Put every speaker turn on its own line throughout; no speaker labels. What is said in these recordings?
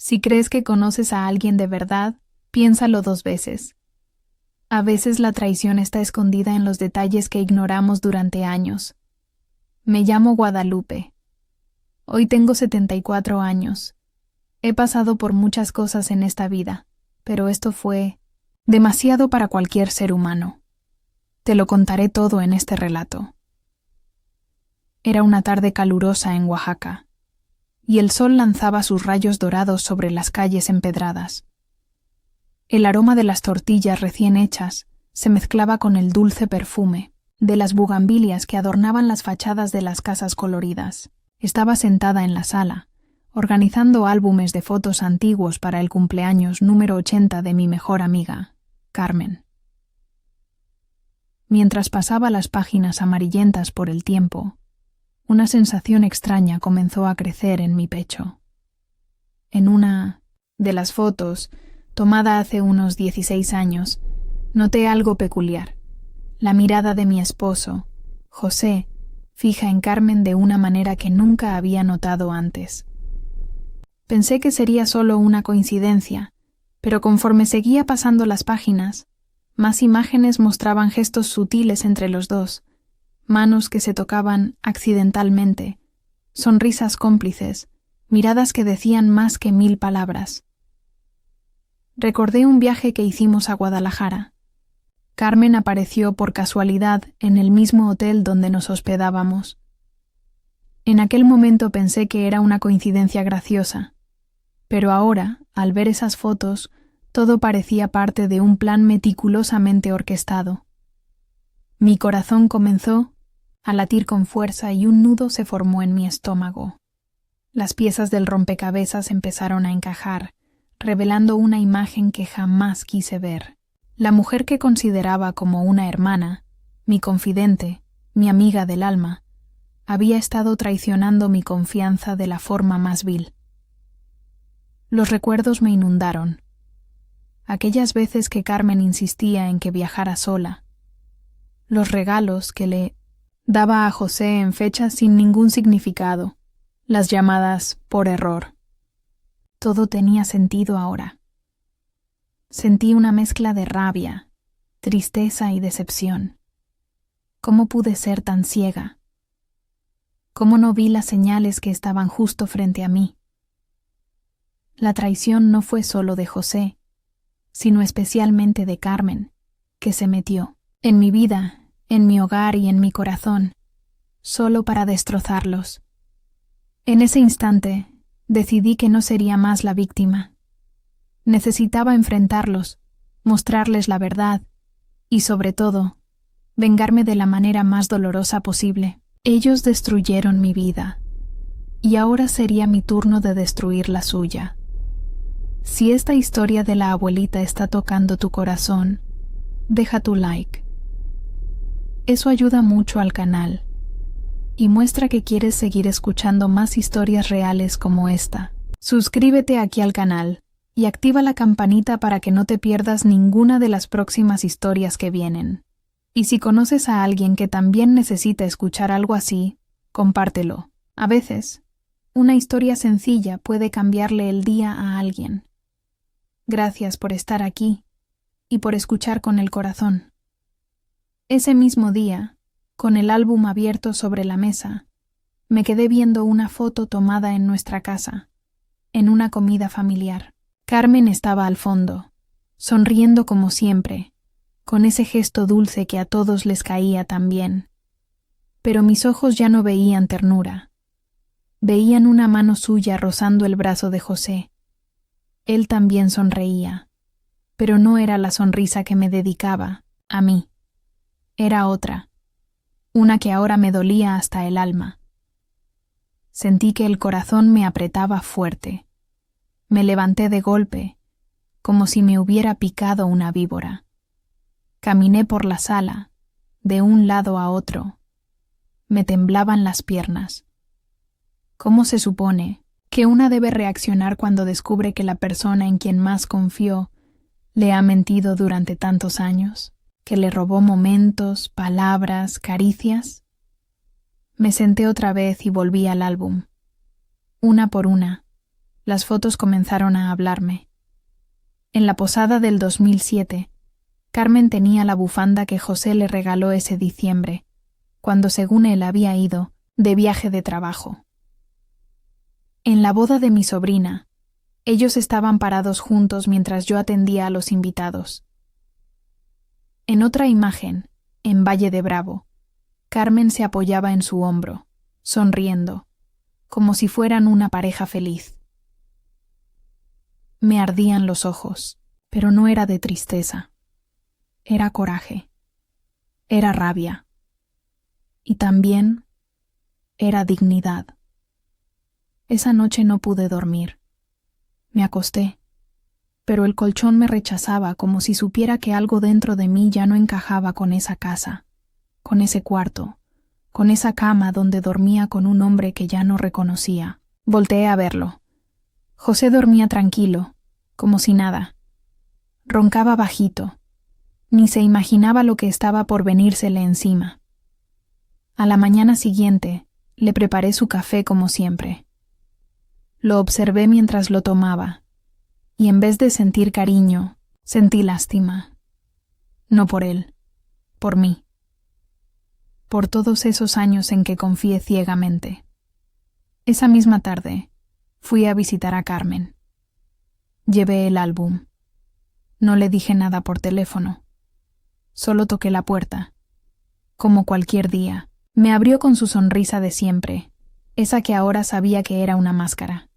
Si crees que conoces a alguien de verdad, piénsalo 2 veces. A veces la traición está escondida en los detalles que ignoramos durante años. Me llamo Guadalupe. Hoy tengo 74 años. He pasado por muchas cosas en esta vida, pero esto fue demasiado para cualquier ser humano. Te lo contaré todo en este relato. Era una tarde calurosa en Oaxaca, y el sol lanzaba sus rayos dorados sobre las calles empedradas. El aroma de las tortillas recién hechas se mezclaba con el dulce perfume de las bugambilias que adornaban las fachadas de las casas coloridas. Estaba sentada en la sala, organizando álbumes de fotos antiguos para el cumpleaños número 80 de mi mejor amiga, Carmen. Mientras pasaba las páginas amarillentas por el tiempo, una sensación extraña comenzó a crecer en mi pecho. En una de las fotos, tomada hace unos 16 años, noté algo peculiar. La mirada de mi esposo, José, fija en Carmen de una manera que nunca había notado antes. Pensé que sería solo una coincidencia, pero conforme seguía pasando las páginas, más imágenes mostraban gestos sutiles entre los dos, manos que se tocaban accidentalmente, sonrisas cómplices, miradas que decían más que 1000 palabras. Recordé un viaje que hicimos a Guadalajara. Carmen apareció por casualidad en el mismo hotel donde nos hospedábamos. En aquel momento pensé que era una coincidencia graciosa, pero ahora, al ver esas fotos, todo parecía parte de un plan meticulosamente orquestado. Mi corazón comenzó a latir con fuerza y un nudo se formó en mi estómago. Las piezas del rompecabezas empezaron a encajar, revelando una imagen que jamás quise ver. La mujer que consideraba como una hermana, mi confidente, mi amiga del alma, había estado traicionando mi confianza de la forma más vil. Los recuerdos me inundaron. Aquellas veces que Carmen insistía en que viajara sola. Los regalos que le daba a José en fechas sin ningún significado. Las llamadas por error. Todo tenía sentido ahora. Sentí una mezcla de rabia, tristeza y decepción. ¿Cómo pude ser tan ciega? ¿Cómo no vi las señales que estaban justo frente a mí? La traición no fue solo de José, sino especialmente de Carmen, que se metió en mi vida, en mi hogar y en mi corazón, solo para destrozarlos. En ese instante, decidí que no sería más la víctima. Necesitaba enfrentarlos, mostrarles la verdad y, sobre todo, vengarme de la manera más dolorosa posible. Ellos destruyeron mi vida, y ahora sería mi turno de destruir la suya. Si esta historia de la abuelita está tocando tu corazón, deja tu like. Eso ayuda mucho al canal y muestra que quieres seguir escuchando más historias reales como esta. Suscríbete aquí al canal y activa la campanita para que no te pierdas ninguna de las próximas historias que vienen. Y si conoces a alguien que también necesita escuchar algo así, compártelo. A veces, una historia sencilla puede cambiarle el día a alguien. Gracias por estar aquí y por escuchar con el corazón. Ese mismo día, con el álbum abierto sobre la mesa, me quedé viendo una foto tomada en nuestra casa, en una comida familiar. Carmen estaba al fondo, sonriendo como siempre, con ese gesto dulce que a todos les caía tan bien. Pero mis ojos ya no veían ternura. Veían una mano suya rozando el brazo de José. Él también sonreía, pero no era la sonrisa que me dedicaba a mí. Era otra, una que ahora me dolía hasta el alma. Sentí que el corazón me apretaba fuerte. Me levanté de golpe, como si me hubiera picado una víbora. Caminé por la sala, de un lado a otro. Me temblaban las piernas. ¿Cómo se supone que una debe reaccionar cuando descubre que la persona en quien más confió le ha mentido durante tantos años? ¿Que le robó momentos, palabras, caricias? Me senté otra vez y volví al álbum. Una por una, Las fotos comenzaron a hablarme. En la posada del 2007, Carmen tenía la bufanda que José le regaló ese diciembre, cuando según él había ido de viaje de trabajo. En la boda de mi sobrina, ellos estaban parados juntos mientras yo atendía a los invitados. En otra imagen, en Valle de Bravo, Carmen se apoyaba en su hombro, sonriendo, como si fueran una pareja feliz. Me ardían los ojos, pero no era de tristeza. Era coraje. Era rabia. Y también era dignidad. Esa noche no pude dormir. Me acosté, pero el colchón me rechazaba como si supiera que algo dentro de mí ya no encajaba con esa casa, con ese cuarto, con esa cama donde dormía con un hombre que ya no reconocía. Volteé a verlo. José dormía tranquilo, como si nada. Roncaba bajito. Ni se imaginaba lo que estaba por venírsele encima. A la mañana siguiente, le preparé su café como siempre. Lo observé mientras lo tomaba, y en vez de sentir cariño, sentí lástima. No por él, por mí. Por todos esos años en que confié ciegamente. Esa misma tarde, fui a visitar a Carmen. Llevé el álbum. No le dije nada por teléfono. Solo toqué la puerta. Como cualquier día, me abrió con su sonrisa de siempre, esa que ahora sabía que era una máscara.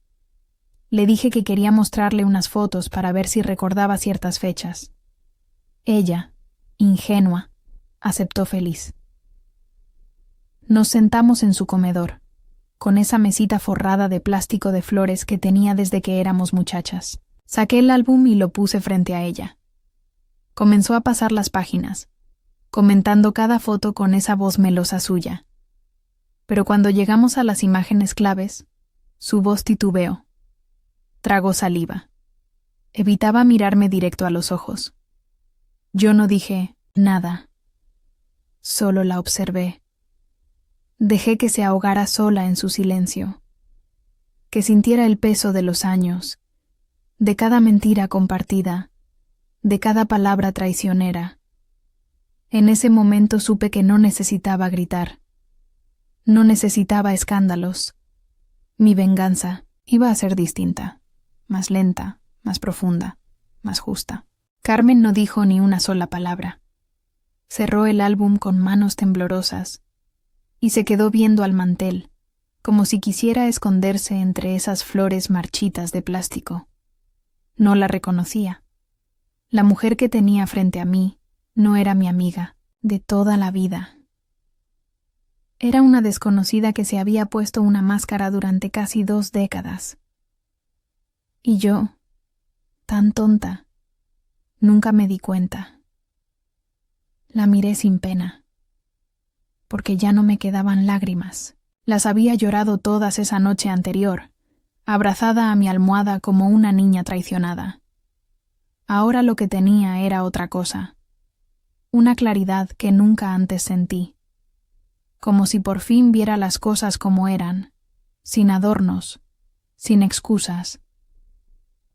Le dije que quería mostrarle unas fotos para ver si recordaba ciertas fechas. Ella, ingenua, aceptó feliz. Nos sentamos en su comedor, con esa mesita forrada de plástico de flores que tenía desde que éramos muchachas. Saqué el álbum y lo puse frente a ella. Comenzó a pasar las páginas, comentando cada foto con esa voz melosa suya. Pero cuando llegamos a las imágenes claves, su voz titubeó. Tragó saliva. Evitaba mirarme directo a los ojos. Yo no dije nada. Solo la observé. Dejé que se ahogara sola en su silencio. Que sintiera el peso de los años, de cada mentira compartida, de cada palabra traicionera. En ese momento supe que no necesitaba gritar. No necesitaba escándalos. Mi venganza iba a ser distinta, más lenta, más profunda, más justa. Carmen no dijo ni una sola palabra. Cerró el álbum con manos temblorosas y se quedó viendo al mantel, como si quisiera esconderse entre esas flores marchitas de plástico. No la reconocía. La mujer que tenía frente a mí no era mi amiga de toda la vida. Era una desconocida que se había puesto una máscara durante casi 2 décadas. Y yo, tan tonta, nunca me di cuenta. La miré sin pena, porque ya no me quedaban lágrimas. Las había llorado todas esa noche anterior, abrazada a mi almohada como una niña traicionada. Ahora lo que tenía era otra cosa, una claridad que nunca antes sentí, como si por fin viera las cosas como eran, sin adornos, sin excusas.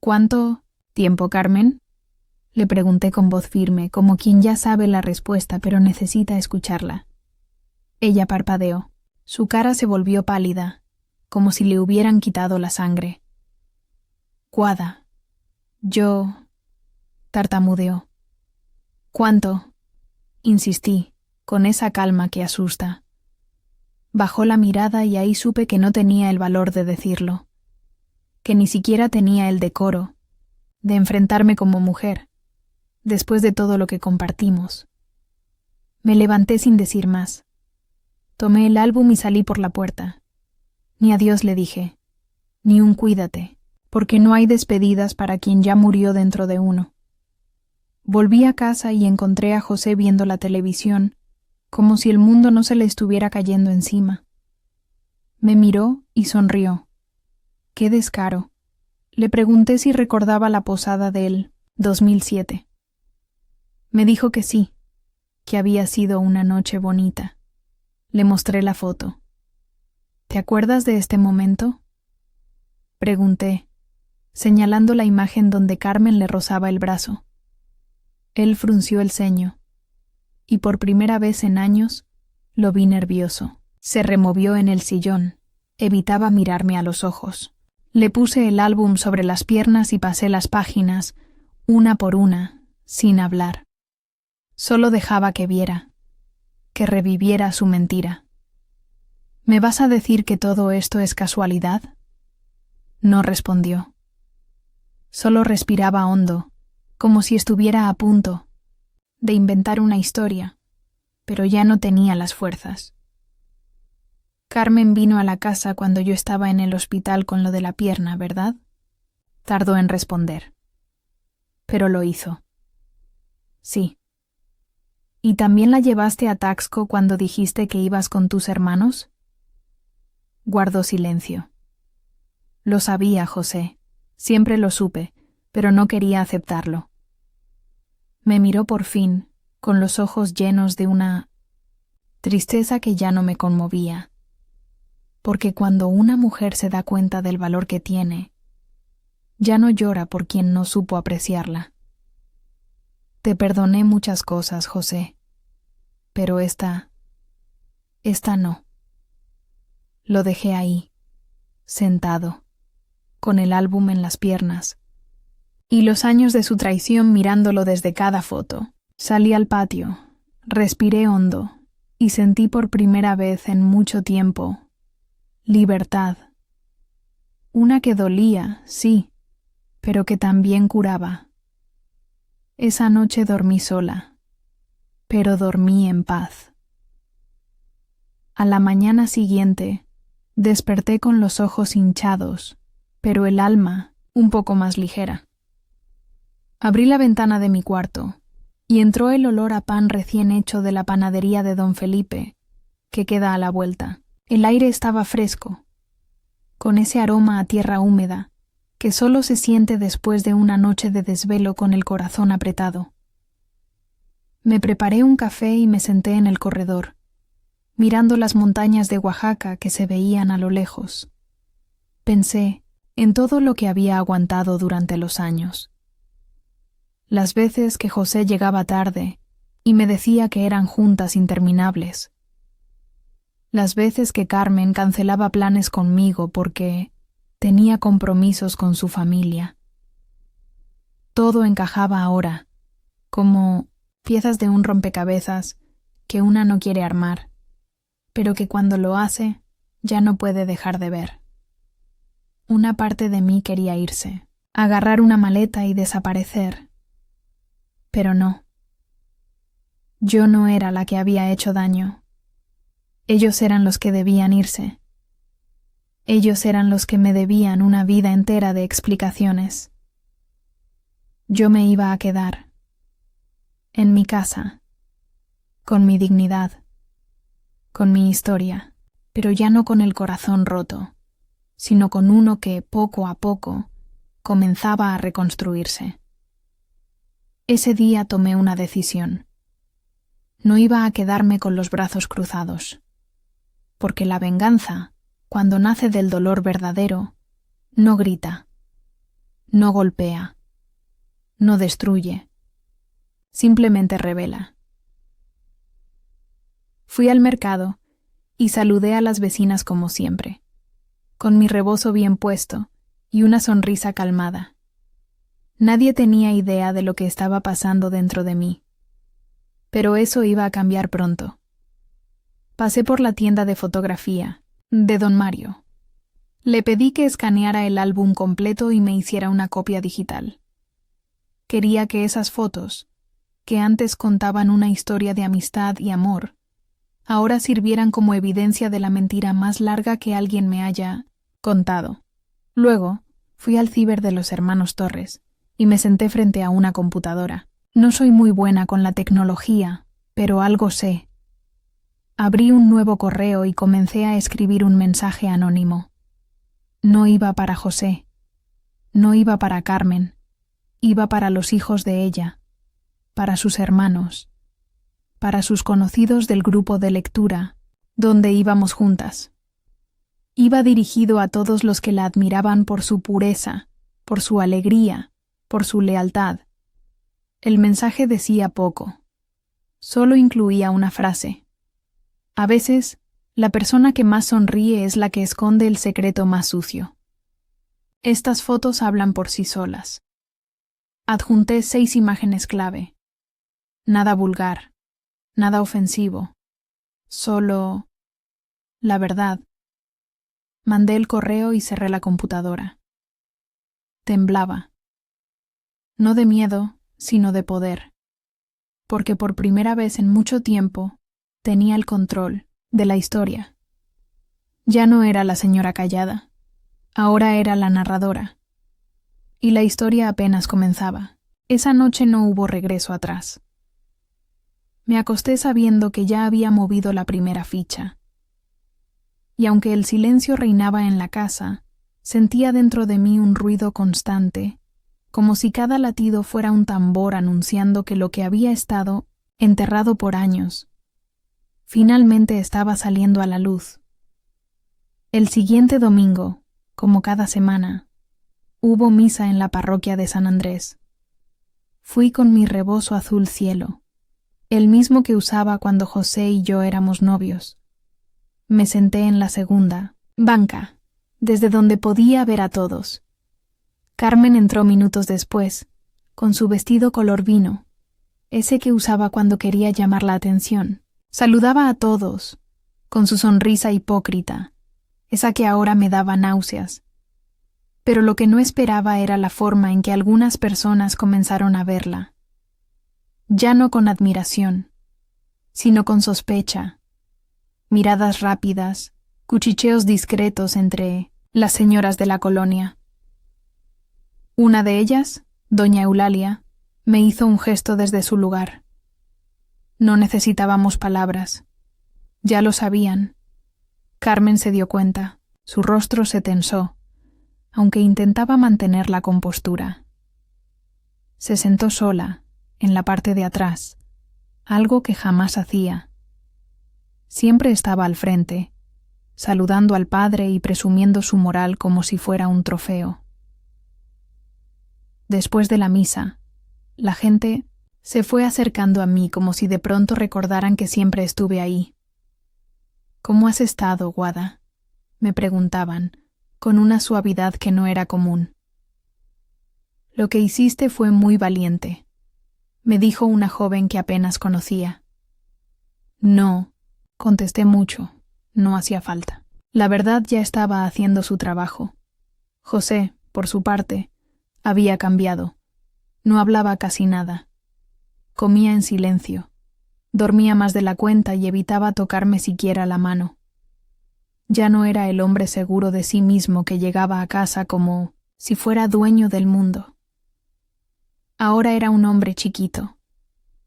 ¿Cuánto tiempo, Carmen? Le pregunté con voz firme, como quien ya sabe la respuesta pero necesita escucharla. Ella parpadeó. Su cara se volvió pálida, como si le hubieran quitado la sangre. Guada. Yo... tartamudeó. ¿Cuánto? Insistí, con esa calma que asusta. Bajó la mirada y ahí supe que no tenía el valor de decirlo, que ni siquiera tenía el decoro de enfrentarme como mujer, después de todo lo que compartimos. Me levanté sin decir más. Tomé el álbum y salí por la puerta. Ni adiós le dije, ni un cuídate, porque no hay despedidas para quien ya murió dentro de uno. Volví a casa y encontré a José viendo la televisión, como si el mundo no se le estuviera cayendo encima. Me miró y sonrió. ¡Qué descaro! Le pregunté si recordaba la posada del 2007. Me dijo que sí, que había sido una noche bonita. Le mostré la foto. ¿Te acuerdas de este momento? Pregunté, señalando la imagen donde Carmen le rozaba el brazo. Él frunció el ceño, y por primera vez en años lo vi nervioso. Se removió en el sillón, evitaba mirarme a los ojos. Le puse el álbum sobre las piernas y pasé las páginas, una por una, sin hablar. Solo dejaba que viera, que reviviera su mentira. ¿Me vas a decir que todo esto es casualidad? No respondió. Solo respiraba hondo, como si estuviera a punto de inventar una historia, pero ya no tenía las fuerzas. Carmen vino a la casa cuando yo estaba en el hospital con lo de la pierna, ¿verdad? Tardó en responder. Pero lo hizo. Sí. ¿Y también la llevaste a Taxco cuando dijiste que ibas con tus hermanos? Guardó silencio. Lo sabía, José. Siempre lo supe, pero no quería aceptarlo. Me miró por fin, con los ojos llenos de una tristeza que ya no me conmovía. Porque cuando una mujer se da cuenta del valor que tiene, ya no llora por quien no supo apreciarla. Te perdoné muchas cosas, José, pero esta no. Lo dejé ahí, sentado, con el álbum en las piernas, y los años de su traición mirándolo desde cada foto. Salí al patio, respiré hondo, y sentí por primera vez en mucho tiempo libertad. Una que dolía, sí, pero que también curaba. Esa noche dormí sola, pero dormí en paz. A la mañana siguiente, desperté con los ojos hinchados, pero el alma un poco más ligera. Abrí la ventana de mi cuarto y entró el olor a pan recién hecho de la panadería de don Felipe, que queda a la vuelta. El aire estaba fresco, con ese aroma a tierra húmeda que solo se siente después de una noche de desvelo con el corazón apretado. Me preparé un café y me senté en el corredor, mirando las montañas de Oaxaca que se veían a lo lejos. Pensé en todo lo que había aguantado durante los años. Las veces que José llegaba tarde y me decía que eran juntas interminables. Las veces que Carmen cancelaba planes conmigo porque tenía compromisos con su familia. Todo encajaba ahora, como piezas de un rompecabezas que una no quiere armar, pero que cuando lo hace ya no puede dejar de ver. Una parte de mí quería irse, agarrar una maleta y desaparecer. Pero no. Yo no era la que había hecho daño. Ellos eran los que debían irse. Ellos eran los que me debían una vida entera de explicaciones. Yo me iba a quedar, en mi casa, con mi dignidad, con mi historia, pero ya no con el corazón roto, sino con uno que, poco a poco, comenzaba a reconstruirse. Ese día tomé una decisión. No iba a quedarme con los brazos cruzados, porque la venganza, cuando nace del dolor verdadero, no grita, no golpea, no destruye, simplemente revela. Fui al mercado y saludé a las vecinas como siempre, con mi rebozo bien puesto y una sonrisa calmada. Nadie tenía idea de lo que estaba pasando dentro de mí, pero eso iba a cambiar pronto. Pasé por la tienda de fotografía, de don Mario. Le pedí que escaneara el álbum completo y me hiciera una copia digital. Quería que esas fotos, que antes contaban una historia de amistad y amor, ahora sirvieran como evidencia de la mentira más larga que alguien me haya contado. Luego, fui al ciber de los hermanos Torres y me senté frente a una computadora. No soy muy buena con la tecnología, pero algo sé. Abrí un nuevo correo y comencé a escribir un mensaje anónimo. No iba para José, no iba para Carmen, iba para los hijos de ella, para sus hermanos, para sus conocidos del grupo de lectura, donde íbamos juntas. Iba dirigido a todos los que la admiraban por su pureza por su alegría, por su lealtad. El mensaje decía poco. Solo incluía una frase. A veces, la persona que más sonríe es la que esconde el secreto más sucio. Estas fotos hablan por sí solas. Adjunté 6 imágenes clave. Nada vulgar, nada ofensivo, solo la verdad. Mandé el correo y cerré la computadora. Temblaba. No de miedo, sino de poder, porque por primera vez en mucho tiempo tenía el control de la historia. Ya no era la señora callada, ahora era la narradora. Y la historia apenas comenzaba. Esa noche no hubo regreso atrás. Me acosté sabiendo que ya había movido la primera ficha. Y aunque el silencio reinaba en la casa, sentía dentro de mí un ruido constante, como si cada latido fuera un tambor anunciando que lo que había estado enterrado por años finalmente estaba saliendo a la luz. El siguiente domingo, como cada semana, hubo misa en la parroquia de San Andrés. Fui con mi rebozo azul cielo, el mismo que usaba cuando José y yo éramos novios. Me senté en la segunda banca, desde donde podía ver a todos. Carmen entró minutos después, con su vestido color vino, ese que usaba cuando quería llamar la atención. Saludaba a todos, con su sonrisa hipócrita, esa que ahora me daba náuseas. Pero lo que no esperaba era la forma en que algunas personas comenzaron a verla. Ya no con admiración, sino con sospecha. Miradas rápidas, cuchicheos discretos entre las señoras de la colonia. Una de ellas, doña Eulalia, me hizo un gesto desde su lugar. No necesitábamos palabras. Ya lo sabían. Carmen se dio cuenta. Su rostro se tensó, aunque intentaba mantener la compostura. Se sentó sola, en la parte de atrás, algo que jamás hacía. Siempre estaba al frente, saludando al padre y presumiendo su moral como si fuera un trofeo. Después de la misa, la gente se fue acercando a mí como si de pronto recordaran que siempre estuve ahí. ¿Cómo has estado, Guada?, me preguntaban, con una suavidad que no era común. Lo que hiciste fue muy valiente, me dijo una joven que apenas conocía. No, contesté mucho, no hacía falta. La verdad ya estaba haciendo su trabajo. José, por su parte, había cambiado. No hablaba casi nada. Comía en silencio. Dormía más de la cuenta y evitaba tocarme siquiera la mano. Ya no era el hombre seguro de sí mismo que llegaba a casa como si fuera dueño del mundo. Ahora era un hombre chiquito,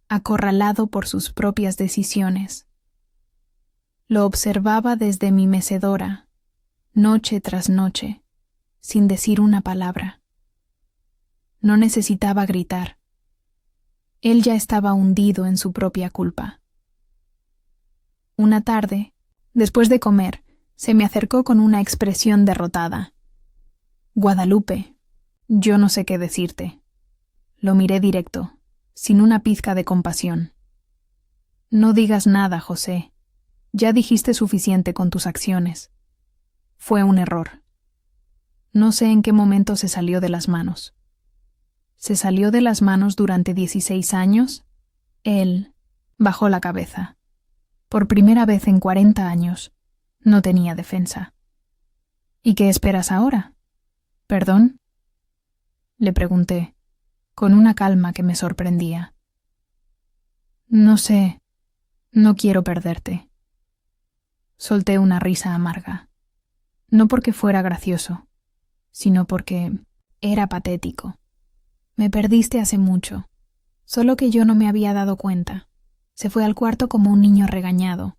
acorralado por sus propias decisiones. Lo observaba desde mi mecedora, noche tras noche, sin decir una palabra. No necesitaba gritar. Él ya estaba hundido en su propia culpa. Una tarde, después de comer, se me acercó con una expresión derrotada. Guadalupe, yo no sé qué decirte. Lo miré directo, sin una pizca de compasión. No digas nada, José. Ya dijiste suficiente con tus acciones. Fue un error. No sé en qué momento se salió de las manos. ¿Se salió de las manos durante 16 años? Él bajó la cabeza. Por primera vez en 40 años, no tenía defensa. ¿Y qué esperas ahora? ¿Perdón?, le pregunté, con una calma que me sorprendía. No sé, no quiero perderte. Solté una risa amarga. No porque fuera gracioso, sino porque era patético. Me perdiste hace mucho, solo que yo no me había dado cuenta. Se fue al cuarto como un niño regañado.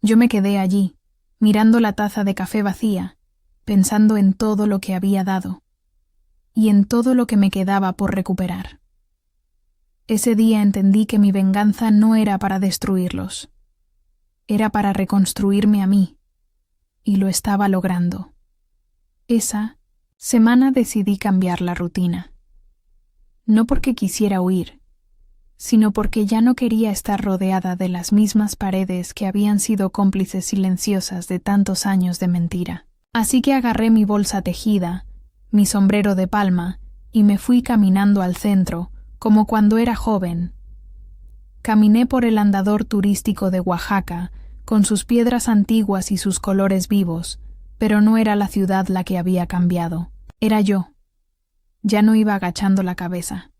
Yo me quedé allí, mirando la taza de café vacía, pensando en todo lo que había dado, y en todo lo que me quedaba por recuperar. Ese día entendí que mi venganza no era para destruirlos, era para reconstruirme a mí, y lo estaba logrando. Esa semana decidí cambiar la rutina. No porque quisiera huir, sino porque ya no quería estar rodeada de las mismas paredes que habían sido cómplices silenciosas de tantos años de mentira. Así que agarré mi bolsa tejida, mi sombrero de palma, y me fui caminando al centro, como cuando era joven. Caminé por el andador turístico de Oaxaca, con sus piedras antiguas y sus colores vivos, pero no era la ciudad la que había cambiado. Era yo. Ya no iba agachando la cabeza.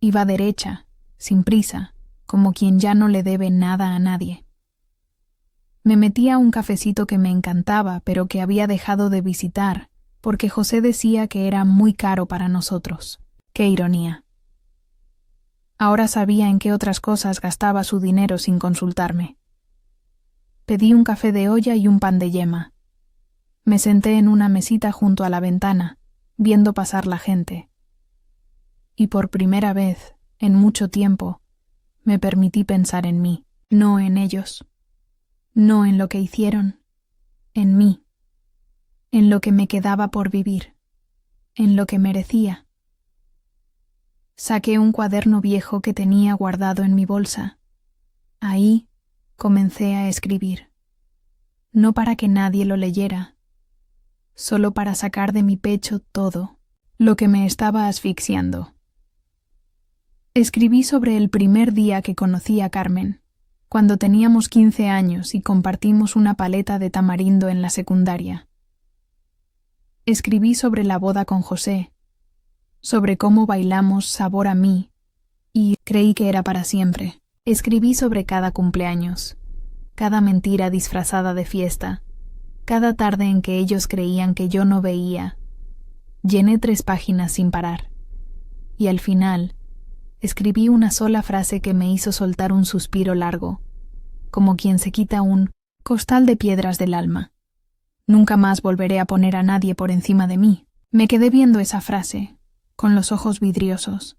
Iba derecha, sin prisa, como quien ya no le debe nada a nadie. Me metí a un cafecito que me encantaba, pero que había dejado de visitar, porque José decía que era muy caro para nosotros. ¡Qué ironía! Ahora sabía en qué otras cosas gastaba su dinero sin consultarme. Pedí un café de olla y un pan de yema. Me senté en una mesita junto a la ventana, viendo pasar la gente. Y por primera vez, en mucho tiempo, me permití pensar en mí, no en ellos, no en lo que hicieron, en mí, en lo que me quedaba por vivir, en lo que merecía. Saqué un cuaderno viejo que tenía guardado en mi bolsa. Ahí comencé a escribir, no para que nadie lo leyera, solo para sacar de mi pecho todo lo que me estaba asfixiando. Escribí sobre el primer día que conocí a Carmen, cuando teníamos 15 años y compartimos una paleta de tamarindo en la secundaria. Escribí sobre la boda con José, sobre cómo bailamos Sabor a mí, y creí que era para siempre. Escribí sobre cada cumpleaños, cada mentira disfrazada de fiesta, cada tarde en que ellos creían que yo no veía. Llené 3 páginas sin parar, y al final escribí una sola frase que me hizo soltar un suspiro largo, como quien se quita un costal de piedras del alma. Nunca más volveré a poner a nadie por encima de mí. Me quedé viendo esa frase, con los ojos vidriosos.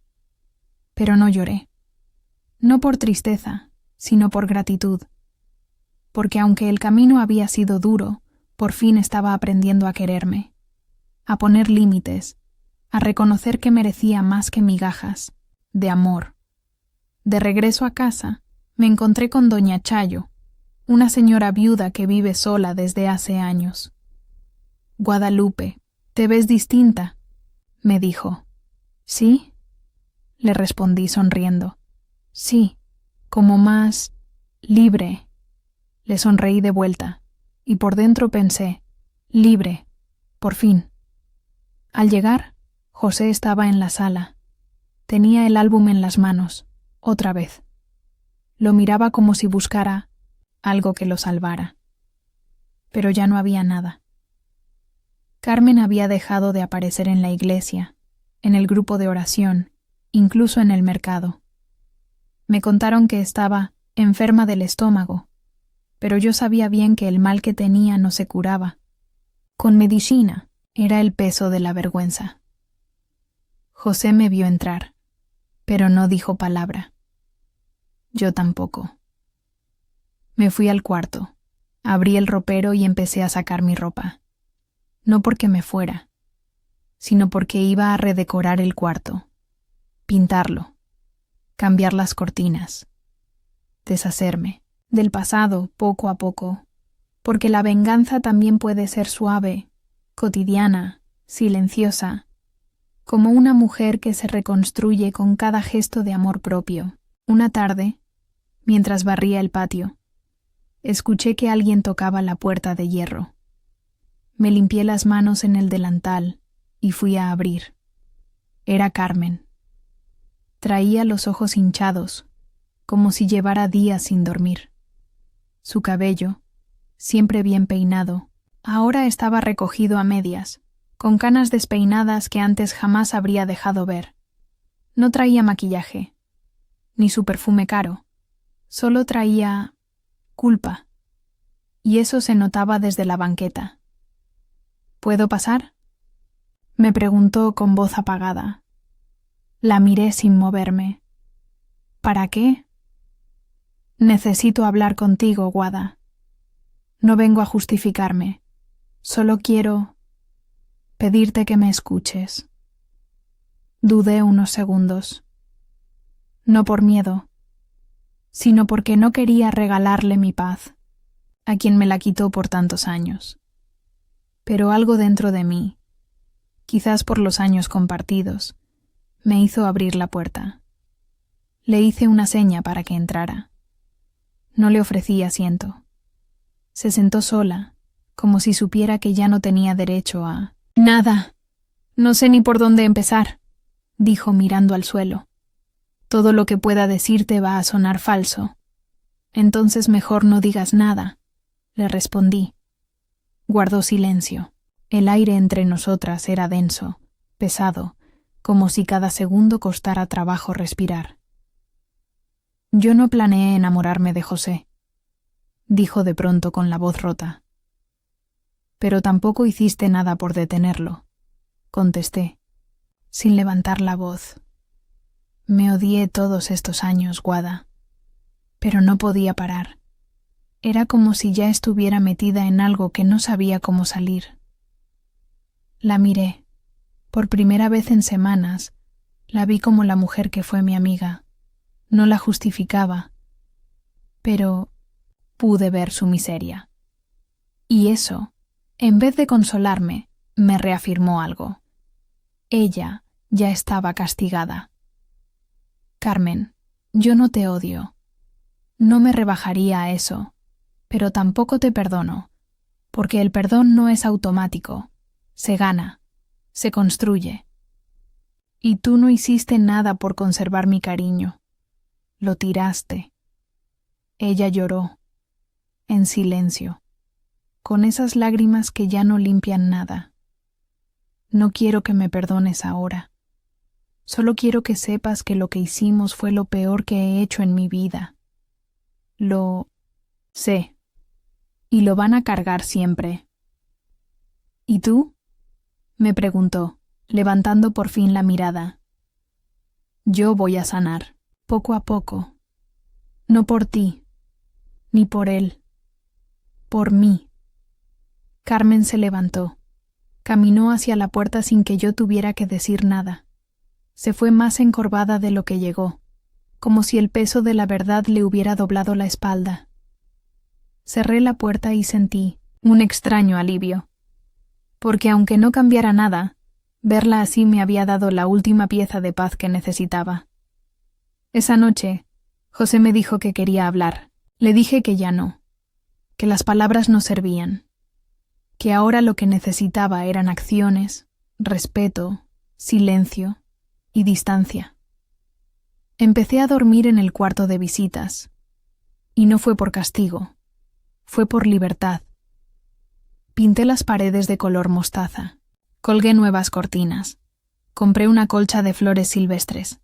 Pero no lloré. No por tristeza, sino por gratitud. Porque aunque el camino había sido duro, por fin estaba aprendiendo a quererme, a poner límites, a reconocer que merecía más que migajas de amor. De regreso a casa, me encontré con doña Chayo, una señora viuda que vive sola desde hace años. «Guadalupe, te ves distinta», me dijo. «¿Sí?», le respondí sonriendo. «Sí, como más libre». Le sonreí de vuelta, y por dentro pensé, libre, por fin. Al llegar, José estaba en la sala. Tenía el álbum en las manos, otra vez. Lo miraba como si buscara algo que lo salvara. Pero ya no había nada. Carmen había dejado de aparecer en la iglesia, en el grupo de oración, incluso en el mercado. Me contaron que estaba enferma del estómago, pero yo sabía bien que el mal que tenía no se curaba. Con medicina era el peso de la vergüenza. José me vio entrar, pero no dijo palabra. Yo tampoco. Me fui al cuarto, abrí el ropero y empecé a sacar mi ropa. No porque me fuera, sino porque iba a redecorar el cuarto, pintarlo, cambiar las cortinas, deshacerme del pasado poco a poco, porque la venganza también puede ser suave, cotidiana, silenciosa, como una mujer que se reconstruye con cada gesto de amor propio. Una tarde, mientras barría el patio, escuché que alguien tocaba la puerta de hierro. Me limpié las manos en el delantal y fui a abrir. Era Carmen. Traía los ojos hinchados, como si llevara días sin dormir. Su cabello, siempre bien peinado, ahora estaba recogido a medias, con canas despeinadas que antes jamás habría dejado ver. No traía maquillaje, ni su perfume caro, solo traía culpa, y eso se notaba desde la banqueta. ¿Puedo pasar?, me preguntó con voz apagada. La miré sin moverme. ¿Para qué? Necesito hablar contigo, Guada. No vengo a justificarme, solo quiero... pedirte que me escuches. Dudé unos segundos. No por miedo, sino porque no quería regalarle mi paz, a quien me la quitó por tantos años. Pero algo dentro de mí, quizás por los años compartidos, me hizo abrir la puerta. Le hice una seña para que entrara. No le ofrecí asiento. Se sentó sola, como si supiera que ya no tenía derecho a... «Nada. No sé ni por dónde empezar», dijo mirando al suelo. «Todo lo que pueda decirte va a sonar falso. Entonces mejor no digas nada», le respondí. Guardó silencio. El aire entre nosotras era denso, pesado, como si cada segundo costara trabajo respirar. «Yo no planeé enamorarme de José», dijo de pronto con la voz rota. «Pero tampoco hiciste nada por detenerlo», contesté, sin levantar la voz. Me odié todos estos años, Guada, pero no podía parar. Era como si ya estuviera metida en algo que no sabía cómo salir. La miré. Por primera vez en semanas, la vi como la mujer que fue mi amiga. No la justificaba, pero pude ver su miseria. Y eso, en vez de consolarme, me reafirmó algo. Ella ya estaba castigada. «Carmen, yo no te odio. No me rebajaría a eso, pero tampoco te perdono, porque el perdón no es automático. Se gana, se construye. Y tú no hiciste nada por conservar mi cariño. Lo tiraste». Ella lloró, en silencio, con esas lágrimas que ya no limpian nada. «No quiero que me perdones ahora. Solo quiero que sepas que lo que hicimos fue lo peor que he hecho en mi vida. Lo sé, y lo van a cargar siempre». «¿Y tú?», me preguntó, levantando por fin la mirada. «Yo voy a sanar, poco a poco. No por ti, ni por él. Por mí». Carmen se levantó. Caminó hacia la puerta sin que yo tuviera que decir nada. Se fue más encorvada de lo que llegó, como si el peso de la verdad le hubiera doblado la espalda. Cerré la puerta y sentí un extraño alivio, porque aunque no cambiara nada, verla así me había dado la última pieza de paz que necesitaba. Esa noche, José me dijo que quería hablar. Le dije que ya no, que las palabras no servían, que ahora lo que necesitaba eran acciones, respeto, silencio y distancia. Empecé a dormir en el cuarto de visitas, y no fue por castigo, fue por libertad. Pinté las paredes de color mostaza, colgué nuevas cortinas, compré una colcha de flores silvestres.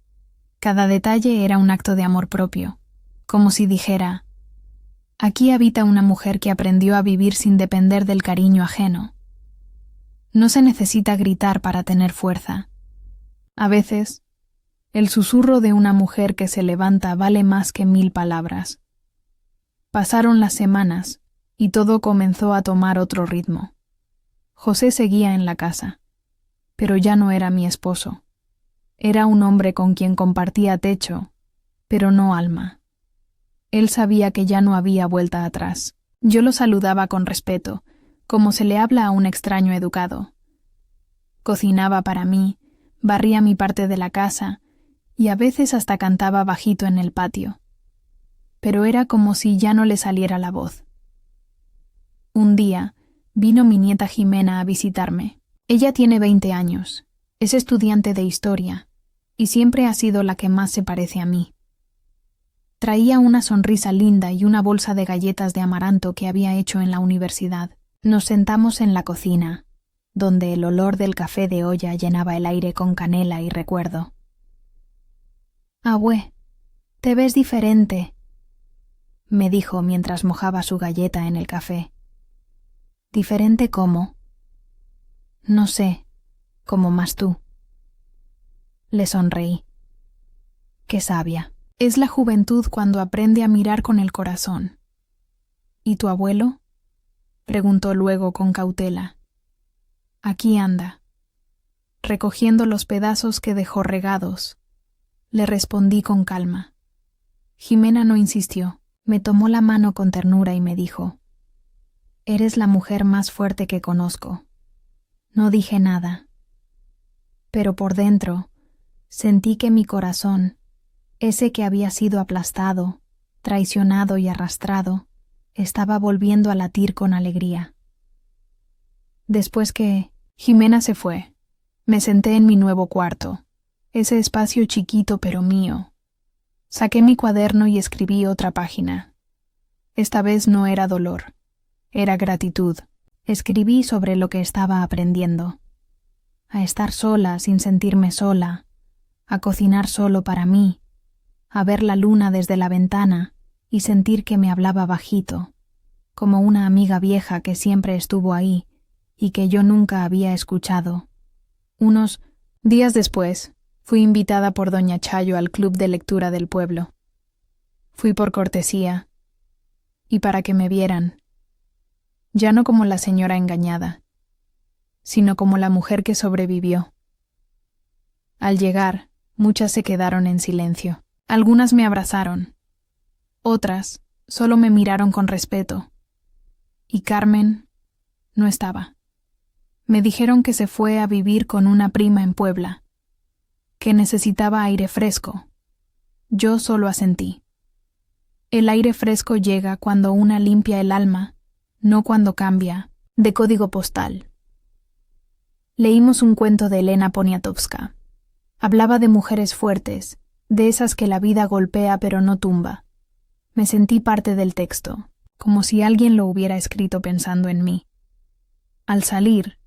Cada detalle era un acto de amor propio, como si dijera: aquí habita una mujer que aprendió a vivir sin depender del cariño ajeno. No se necesita gritar para tener fuerza. A veces, el susurro de una mujer que se levanta vale más que 1000 palabras. Pasaron las semanas y todo comenzó a tomar otro ritmo. José seguía en la casa, pero ya no era mi esposo. Era un hombre con quien compartía techo, pero no alma. Él sabía que ya no había vuelta atrás. Yo lo saludaba con respeto, como se le habla a un extraño educado. Cocinaba para mí, barría mi parte de la casa y a veces hasta cantaba bajito en el patio. Pero era como si ya no le saliera la voz. Un día vino mi nieta Jimena a visitarme. Ella tiene 20 años, es estudiante de historia y siempre ha sido la que más se parece a mí. Traía una sonrisa linda y una bolsa de galletas de amaranto que había hecho en la universidad. Nos sentamos en la cocina, donde el olor del café de olla llenaba el aire con canela y recuerdo. «Abue, te ves diferente», me dijo mientras mojaba su galleta en el café. «¿Diferente cómo?» «No sé, como más tú». Le sonreí. «Qué sabia. Es la juventud cuando aprende a mirar con el corazón». «¿Y tu abuelo?», preguntó luego con cautela. Aquí anda. Recogiendo los pedazos que dejó regados, le respondí con calma. Jimena no insistió, me tomó la mano con ternura y me dijo: «Eres la mujer más fuerte que conozco». No dije nada, pero por dentro sentí que mi corazón, ese que había sido aplastado, traicionado y arrastrado, estaba volviendo a latir con alegría. Después que Jimena se fue, me senté en mi nuevo cuarto, ese espacio chiquito pero mío. Saqué mi cuaderno y escribí otra página. Esta vez no era dolor, era gratitud. Escribí sobre lo que estaba aprendiendo. A estar sola sin sentirme sola, a cocinar solo para mí, a ver la luna desde la ventana y sentir que me hablaba bajito, como una amiga vieja que siempre estuvo ahí y que yo nunca había escuchado. Unos días después, fui invitada por doña Chayo al club de lectura del pueblo. Fui por cortesía y para que me vieran, ya no como la señora engañada, sino como la mujer que sobrevivió. Al llegar, muchas se quedaron en silencio. Algunas me abrazaron, otras solo me miraron con respeto. Y Carmen no estaba. Me dijeron que se fue a vivir con una prima en Puebla, que necesitaba aire fresco. Yo solo asentí. El aire fresco llega cuando una limpia el alma, no cuando cambia de código postal. Leímos un cuento de Elena Poniatowska. Hablaba de mujeres fuertes, de esas que la vida golpea pero no tumba. Me sentí parte del texto, como si alguien lo hubiera escrito pensando en mí. Al salir,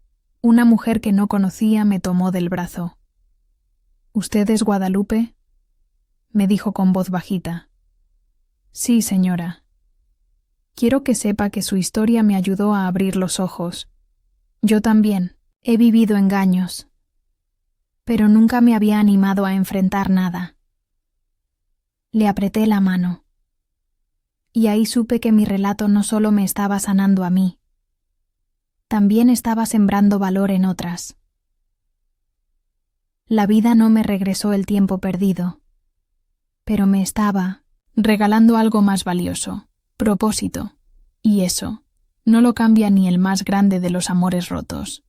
una mujer que no conocía me tomó del brazo. «¿Usted es Guadalupe?», me dijo con voz bajita. «Sí, señora. Quiero que sepa que su historia me ayudó a abrir los ojos. Yo también he vivido engaños, pero nunca me había animado a enfrentar nada». Le apreté la mano. Y ahí supe que mi relato no solo me estaba sanando a mí, también estaba sembrando valor en otras. La vida no me regresó el tiempo perdido, pero me estaba regalando algo más valioso. Propósito, y eso no lo cambia ni el más grande de los amores rotos.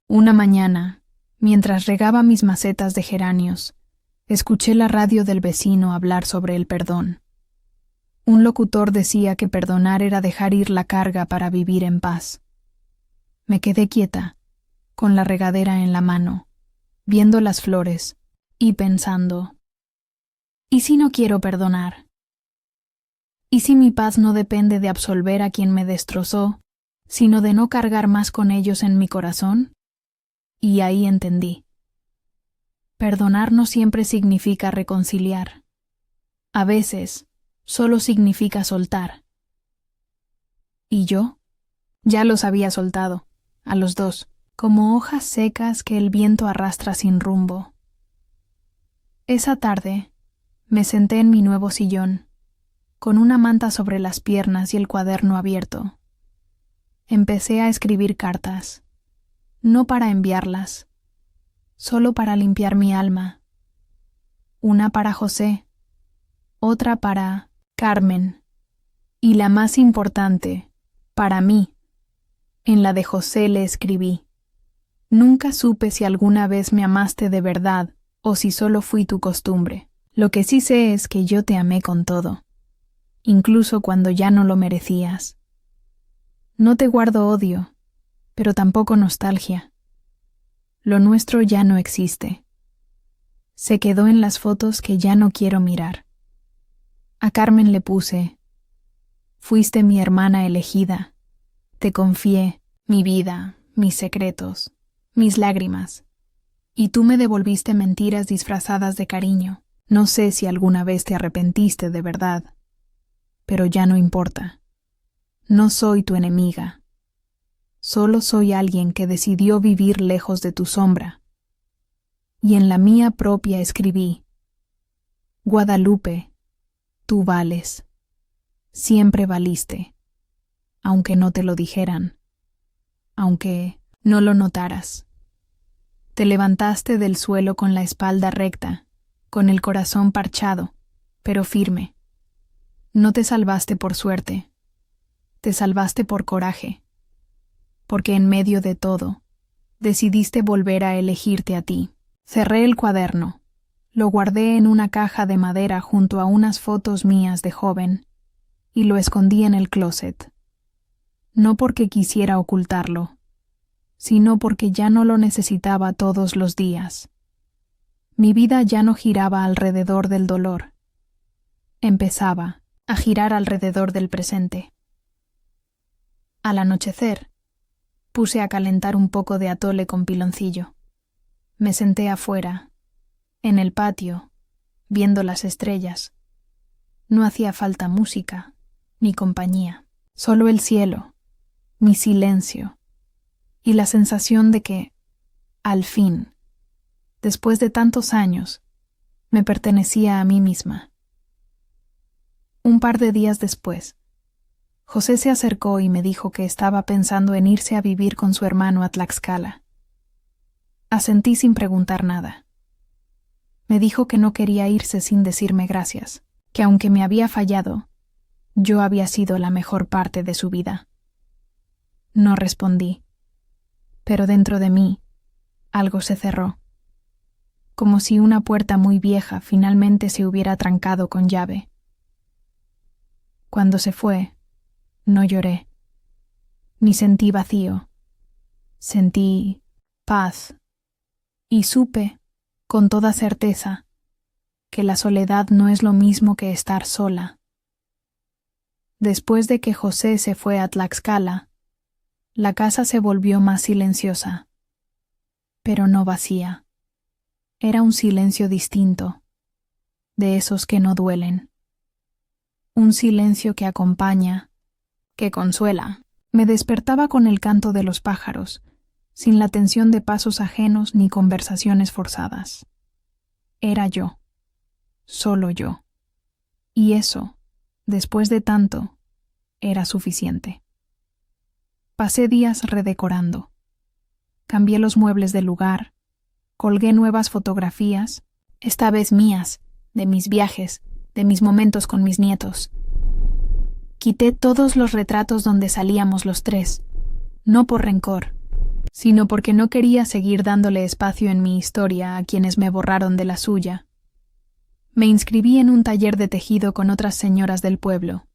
Una mañana, mientras regaba mis macetas de geranios, escuché la radio del vecino hablar sobre el perdón. Un locutor decía que perdonar era dejar ir la carga para vivir en paz. Me quedé quieta, con la regadera en la mano, viendo las flores y pensando: ¿y si no quiero perdonar? ¿Y si mi paz no depende de absolver a quien me destrozó, sino de no cargar más con ellos en mi corazón? Y ahí entendí. Perdonar no siempre significa reconciliar. A veces, solo significa soltar. ¿Y yo? Ya los había soltado, a los dos, como hojas secas que el viento arrastra sin rumbo. Esa tarde, me senté en mi nuevo sillón, con una manta sobre las piernas y el cuaderno abierto. Empecé a escribir cartas, no para enviarlas, solo para limpiar mi alma. Una para José, otra para Carmen, y la más importante, para mí. En la de José le escribí: «Nunca supe si alguna vez me amaste de verdad o si solo fui tu costumbre. Lo que sí sé es que yo te amé con todo, incluso cuando ya no lo merecías. No te guardo odio, pero tampoco nostalgia. Lo nuestro ya no existe. Se quedó en las fotos que ya no quiero mirar». A Carmen le puse: «Fuiste mi hermana elegida. Te confié mi vida, mis secretos, mis lágrimas, y tú me devolviste mentiras disfrazadas de cariño. No sé si alguna vez te arrepentiste de verdad, pero ya no importa. No soy tu enemiga. Solo soy alguien que decidió vivir lejos de tu sombra». Y en la mía propia escribí: «Guadalupe, tú vales. Siempre valiste, aunque no te lo dijeran, aunque no lo notaras. Te levantaste del suelo con la espalda recta, con el corazón parchado, pero firme. No te salvaste por suerte, te salvaste por coraje, porque en medio de todo, decidiste volver a elegirte a ti. Cerré el cuaderno, lo guardé en una caja de madera junto a unas fotos mías de joven, y lo escondí en el closet. No porque quisiera ocultarlo, sino porque ya no lo necesitaba todos los días. Mi vida ya no giraba alrededor del dolor. Empezaba a girar alrededor del presente. Al anochecer, puse a calentar un poco de atole con piloncillo. Me senté afuera, en el patio, viendo las estrellas. No hacía falta música, ni compañía, solo el cielo, mi silencio, y la sensación de que, al fin, después de tantos años, me pertenecía a mí misma. Un par de días después, José se acercó y me dijo que estaba pensando en irse a vivir con su hermano a Tlaxcala. Asentí sin preguntar nada. Me dijo que no quería irse sin decirme gracias, que aunque me había fallado, yo había sido la mejor parte de su vida. No respondí, pero dentro de mí algo se cerró, como si una puerta muy vieja finalmente se hubiera trancado con llave. Cuando se fue, no lloré, ni sentí vacío. Sentí paz y supe, con toda certeza, que la soledad no es lo mismo que estar sola. Después de que José se fue a Tlaxcala, la casa se volvió más silenciosa, pero no vacía. Era un silencio distinto, de esos que no duelen. Un silencio que acompaña, que consuela. Me despertaba con el canto de los pájaros, sin la tensión de pasos ajenos ni conversaciones forzadas. Era yo, solo yo. Y eso, después de tanto, era suficiente. Pasé días redecorando. Cambié los muebles del lugar, colgué nuevas fotografías, esta vez mías, de mis viajes, de mis momentos con mis nietos. Quité todos los retratos donde salíamos los tres, no por rencor, sino porque no quería seguir dándole espacio en mi historia a quienes me borraron de la suya. Me inscribí en un taller de tejido con otras señoras del pueblo.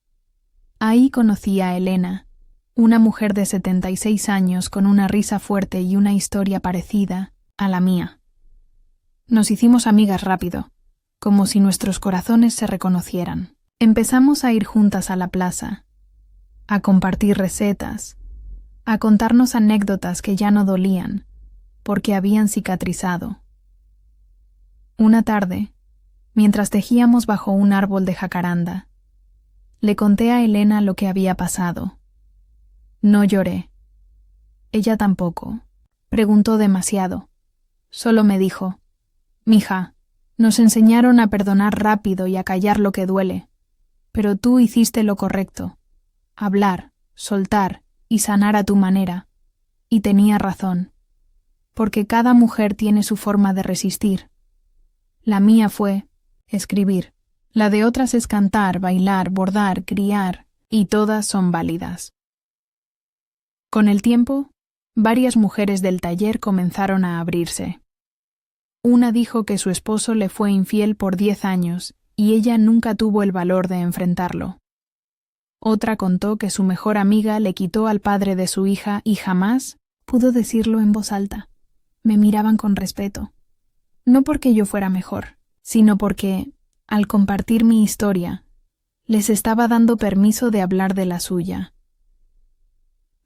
Ahí conocí a Elena, una mujer de 76 años con una risa fuerte y una historia parecida a la mía. Nos hicimos amigas rápido, como si nuestros corazones se reconocieran. Empezamos a ir juntas a la plaza, a compartir recetas, a contarnos anécdotas que ya no dolían, porque habían cicatrizado. Una tarde, mientras tejíamos bajo un árbol de jacaranda, le conté a Elena lo que había pasado. No lloré. Ella tampoco. Preguntó demasiado. Solo me dijo: «Mija, nos enseñaron a perdonar rápido y a callar lo que duele, pero tú hiciste lo correcto, hablar, soltar y sanar a tu manera». Y tenía razón, porque cada mujer tiene su forma de resistir. La mía fue escribir, la de otras es cantar, bailar, bordar, criar, y todas son válidas. Con el tiempo, varias mujeres del taller comenzaron a abrirse. Una dijo que su esposo le fue infiel por 10 años y ella nunca tuvo el valor de enfrentarlo. Otra contó que su mejor amiga le quitó al padre de su hija y jamás pudo decirlo en voz alta. Me miraban con respeto. No porque yo fuera mejor, sino porque, al compartir mi historia, les estaba dando permiso de hablar de la suya.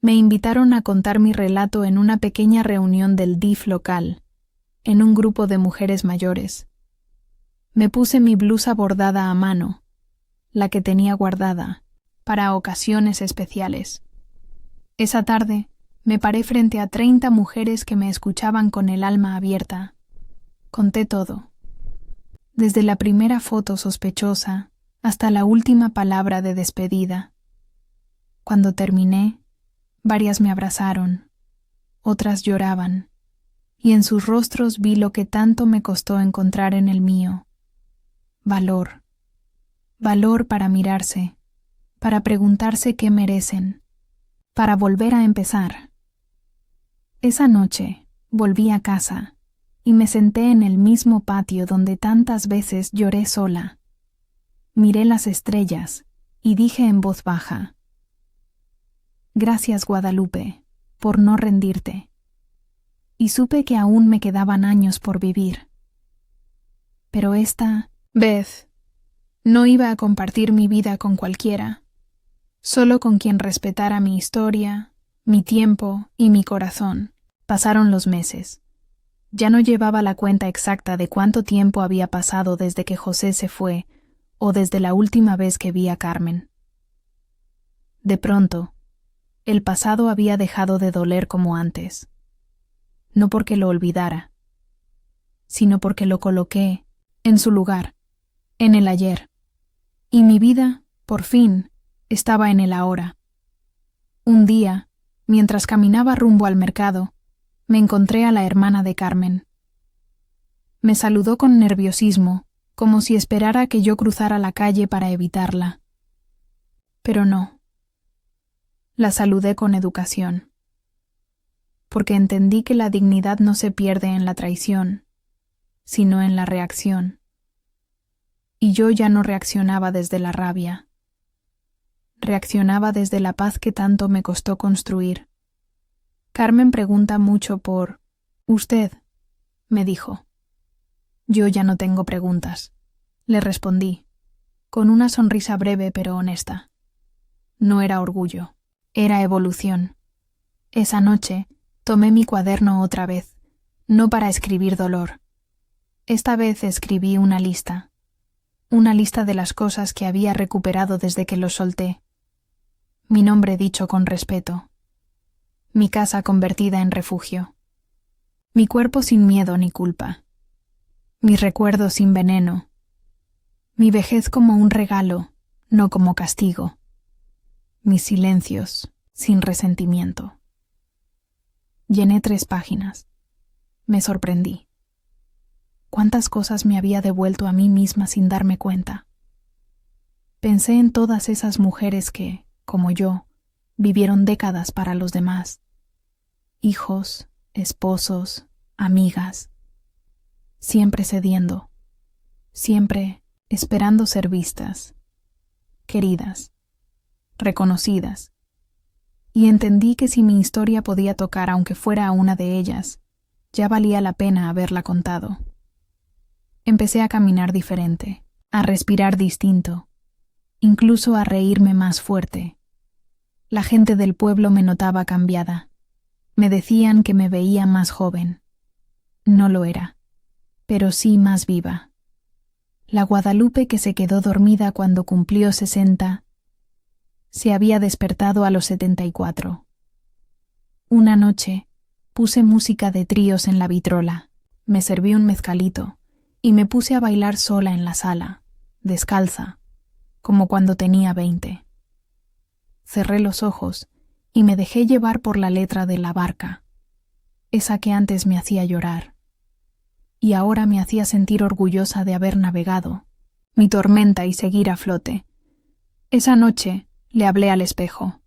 Me invitaron a contar mi relato en una pequeña reunión del DIF local, en un grupo de mujeres mayores. Me puse mi blusa bordada a mano, la que tenía guardada, para ocasiones especiales. Esa tarde me paré frente a 30 mujeres que me escuchaban con el alma abierta. Conté todo, desde la primera foto sospechosa hasta la última palabra de despedida. Cuando terminé, varias me abrazaron, otras lloraban, y en sus rostros vi lo que tanto me costó encontrar en el mío: valor. Valor para mirarse, para preguntarse qué merecen, para volver a empezar. Esa noche volví a casa y me senté en el mismo patio donde tantas veces lloré sola. Miré las estrellas y dije en voz baja: gracias, Guadalupe, por no rendirte. Y supe que aún me quedaban años por vivir. Pero esta vez no iba a compartir mi vida con cualquiera, solo con quien respetara mi historia, mi tiempo y mi corazón. Pasaron los meses. Ya no llevaba la cuenta exacta de cuánto tiempo había pasado desde que José se fue o desde la última vez que vi a Carmen. De pronto, el pasado había dejado de doler como antes. No porque lo olvidara, sino porque lo coloqué en su lugar, en el ayer. Y mi vida, por fin, estaba en el ahora. Un día, mientras caminaba rumbo al mercado, me encontré a la hermana de Carmen. Me saludó con nerviosismo, como si esperara que yo cruzara la calle para evitarla. Pero no. La saludé con educación, porque entendí que la dignidad no se pierde en la traición, sino en la reacción. Y yo ya no reaccionaba desde la rabia. Reaccionaba desde la paz que tanto me costó construir. Carmen pregunta mucho por usted, me dijo. Yo ya no tengo preguntas, le respondí, con una sonrisa breve pero honesta. No era orgullo, era evolución. Esa noche tomé mi cuaderno otra vez, no para escribir dolor. Esta vez escribí una lista de las cosas que había recuperado desde que los solté. Mi nombre dicho con respeto. Mi casa convertida en refugio. Mi cuerpo sin miedo ni culpa. Mis recuerdos sin veneno. Mi vejez como un regalo, no como castigo. Mis silencios sin resentimiento. Llené 3 páginas. Me sorprendí. ¿Cuántas cosas me había devuelto a mí misma sin darme cuenta? Pensé en todas esas mujeres que, como yo, vivieron décadas para los demás. Hijos, esposos, amigas. Siempre cediendo. Siempre esperando ser vistas. Queridas. Reconocidas. Y entendí que si mi historia podía tocar aunque fuera a una de ellas, ya valía la pena haberla contado. Empecé a caminar diferente, a respirar distinto, incluso a reírme más fuerte. La gente del pueblo me notaba cambiada. Me decían que me veía más joven. No lo era, pero sí más viva. La Guadalupe que se quedó dormida cuando cumplió 60 se había despertado a los 74. Una noche puse música de tríos en la vitrola, me serví un mezcalito y me puse a bailar sola en la sala, descalza, como cuando tenía 20. Cerré los ojos y me dejé llevar por la letra de La Barca, esa que antes me hacía llorar, y ahora me hacía sentir orgullosa de haber navegado mi tormenta y seguir a flote. Esa noche le hablé al espejo.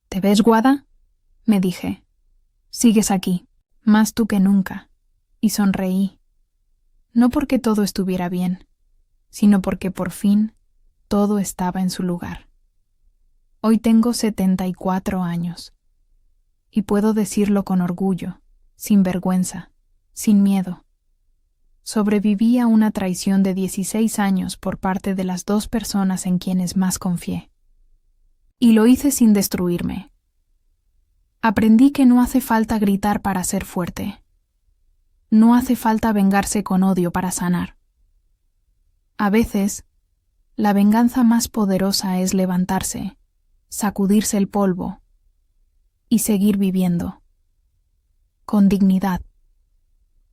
¿Te ves, Guada?, me dije. Sigues aquí, más tú que nunca. Y sonreí. No porque todo estuviera bien, sino porque por fin todo estaba en su lugar. Hoy tengo 74 años. Y puedo decirlo con orgullo, sin vergüenza, sin miedo. Sobreviví a una traición de 16 años por parte de las 2 personas en quienes más confié. Y lo hice sin destruirme. Aprendí que no hace falta gritar para ser fuerte. No hace falta vengarse con odio para sanar. A veces, la venganza más poderosa es levantarse, sacudirse el polvo y seguir viviendo. Con dignidad,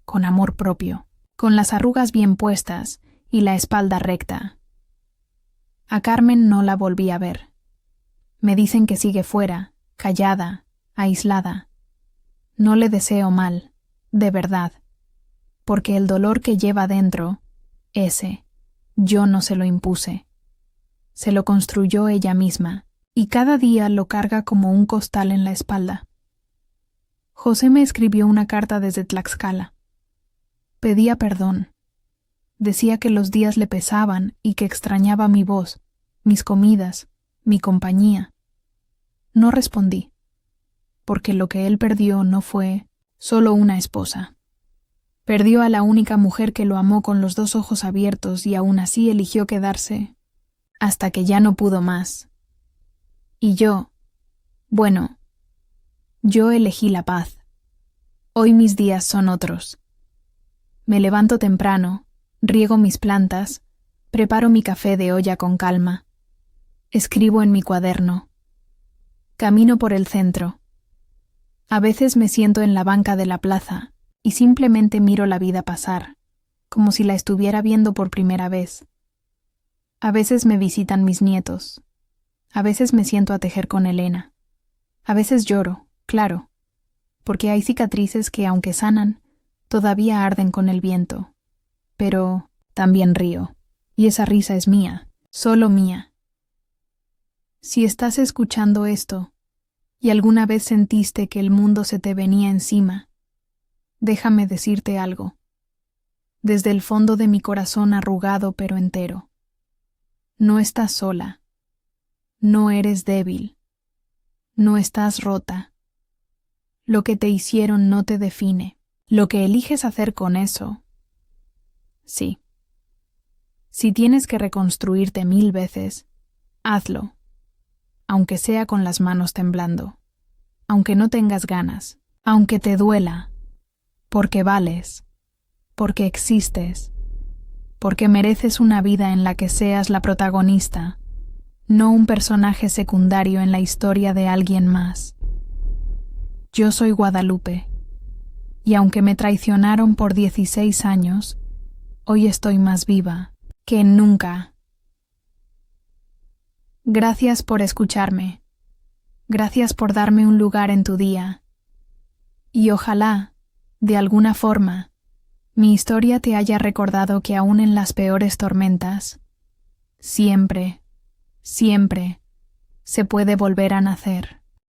con amor propio, con las arrugas bien puestas y la espalda recta. A Carmen no la volví a ver. Me dicen que sigue fuera, callada, aislada. No le deseo mal, de verdad, porque el dolor que lleva dentro, ese, yo no se lo impuse. Se lo construyó ella misma, y cada día lo carga como un costal en la espalda. José me escribió una carta desde Tlaxcala. Pedía perdón. Decía que los días le pesaban y que extrañaba mi voz, mis comidas, mi compañía. No respondí, porque lo que él perdió no fue solo una esposa. Perdió a la única mujer que lo amó con los 2 ojos abiertos y aún así eligió quedarse hasta que ya no pudo más. Y yo, bueno, yo elegí la paz. Hoy mis días son otros. Me levanto temprano, riego mis plantas, preparo mi café de olla con calma. Escribo en mi cuaderno. Camino por el centro. A veces me siento en la banca de la plaza y simplemente miro la vida pasar, como si la estuviera viendo por primera vez. A veces me visitan mis nietos. A veces me siento a tejer con Elena. A veces lloro, claro, porque hay cicatrices que, aunque sanan, todavía arden con el viento. Pero también río, y esa risa es mía, solo mía. Si estás escuchando esto, y alguna vez sentiste que el mundo se te venía encima, déjame decirte algo. Desde el fondo de mi corazón arrugado pero entero. No estás sola. No eres débil. No estás rota. Lo que te hicieron no te define. Lo que eliges hacer con eso, sí. Si tienes que reconstruirte 1000 veces, hazlo. Aunque sea con las manos temblando, aunque no tengas ganas, aunque te duela, porque vales, porque existes, porque mereces una vida en la que seas la protagonista, no un personaje secundario en la historia de alguien más. Yo soy Guadalupe, y aunque me traicionaron por 16 años, hoy estoy más viva que nunca. Gracias por escucharme. Gracias por darme un lugar en tu día. Y ojalá, de alguna forma, mi historia te haya recordado que aún en las peores tormentas, siempre, siempre, se puede volver a nacer.